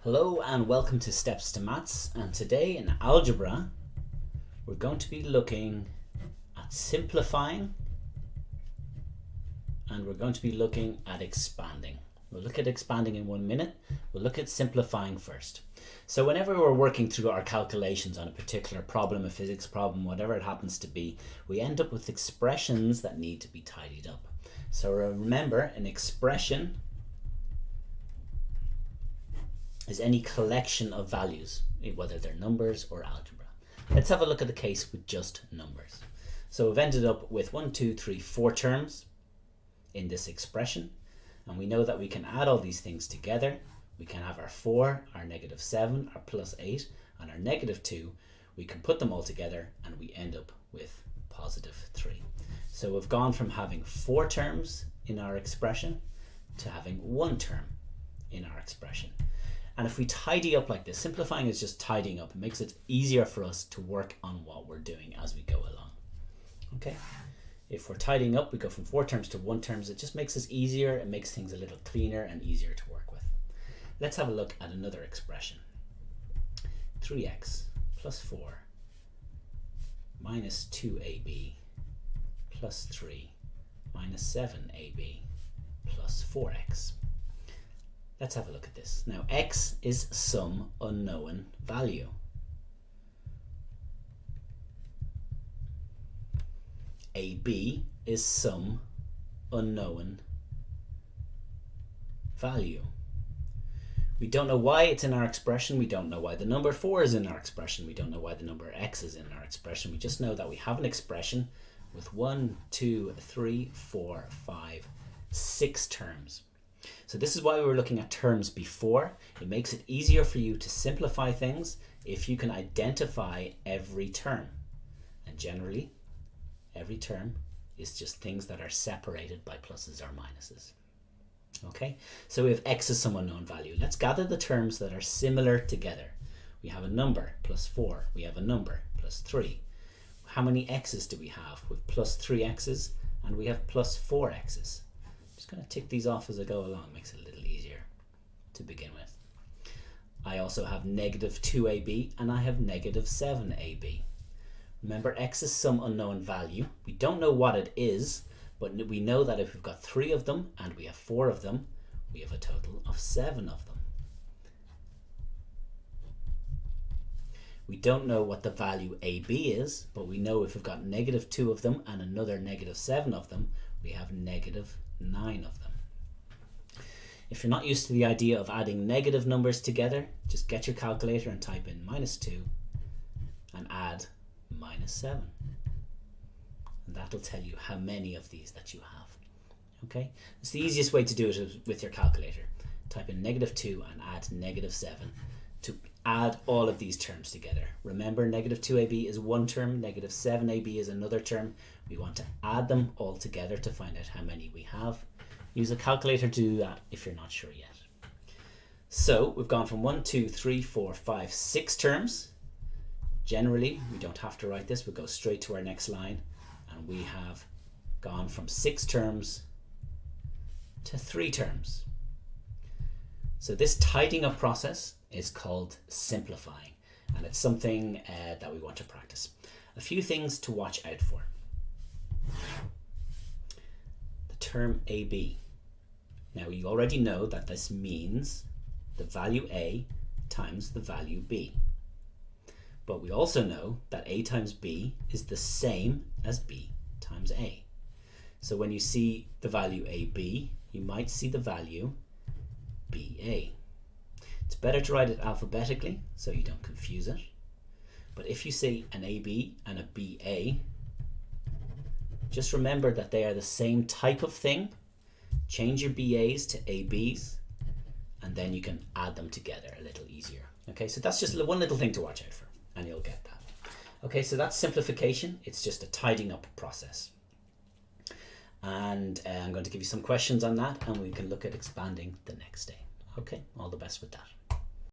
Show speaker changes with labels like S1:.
S1: Hello and welcome to Steps to Maths, and today in algebra we're going to be looking at simplifying and we're going to be looking at expanding. We'll look at expanding in 1 minute. We'll look at simplifying first. So whenever we're working through our calculations on a particular problem, a physics problem, whatever it happens to be, we end up with expressions that need to be tidied up. So remember, an expression is any collection of values, whether they're numbers or algebra. Let's have a look at the case with just numbers. So we've ended up with 1, 2, 3, 4 terms in this expression, and we know that we can add all these things together. We can have our 4, our -7, our +8, and our -2. We can put them all together and we end up with +3. So we've gone from having 4 terms in our expression to having 1 term in our expression. And if we tidy up like this, simplifying is just tidying up. It makes it easier for us to work on what we're doing as we go along. Okay? If we're tidying up, we go from 4 terms to 1 terms. It just makes us easier. It makes things a little cleaner and easier to work with. Let's have a look at another expression. 3x plus 4 minus 2ab plus 3 minus 7ab plus 4x. Let's have a look at this. Now, x is some unknown value. AB is some unknown value. We don't know why it's in our expression. We don't know why the number 4 is in our expression. We don't know why the number x is in our expression. We just know that we have an expression with 1, 2, 3, 4, 5, 6 terms. So this is why we were looking at terms before. It makes it easier for you to simplify things if you can identify every term. And generally, every term is just things that are separated by pluses or minuses. Okay, so we have x as some unknown value. Let's gather the terms that are similar together. We have a number plus 4. We have a number plus 3. How many x's do we have? We have plus 3 x's and we have plus 4 x's. Just going to tick these off as I go along. Makes it a little easier to begin with. I also have -2ab and I have -7ab. Remember, x is some unknown value. We don't know what it is, but we know that if we've got 3 of them and we have 4 of them, we have a total of 7 of them. We don't know what the value ab is, but we know if we've got -2 of them and another -7 of them, we have -9 of them. If you're not used to the idea of adding negative numbers together, just get your calculator and type in -2 and add -7. And that'll tell you how many of these that you have. Okay? It's the easiest way to do it is with your calculator. Type in -2 and add -7 to add all of these terms together. Remember, -2ab is 1 term, -7ab is another term. We want to add them all together to find out how many we have. Use a calculator to do that if you're not sure yet. So we've gone from 1, 2, 3, 4, 5, 6 terms. Generally, we don't have to write this. We'll go straight to our next line. And we have gone from 6 terms to 3 terms. So this tidying up process is called simplifying, and it's something that we want to practice. A few things to watch out for. The term AB. Now you already know that this means the value A times the value B. But we also know that A times B is the same as B times A. So when you see the value AB, you might see the value BA. It's better to write it alphabetically so you don't confuse it. But if you see an AB and a BA, just remember that they are the same type of thing. Change your BAs to ABs and then you can add them together a little easier. Okay, so that's just one little thing to watch out for and you'll get that. Okay, so that's simplification. It's just a tidying up process. And I'm going to give you some questions on that and we can look at expanding the next day. Okay, all the best with that.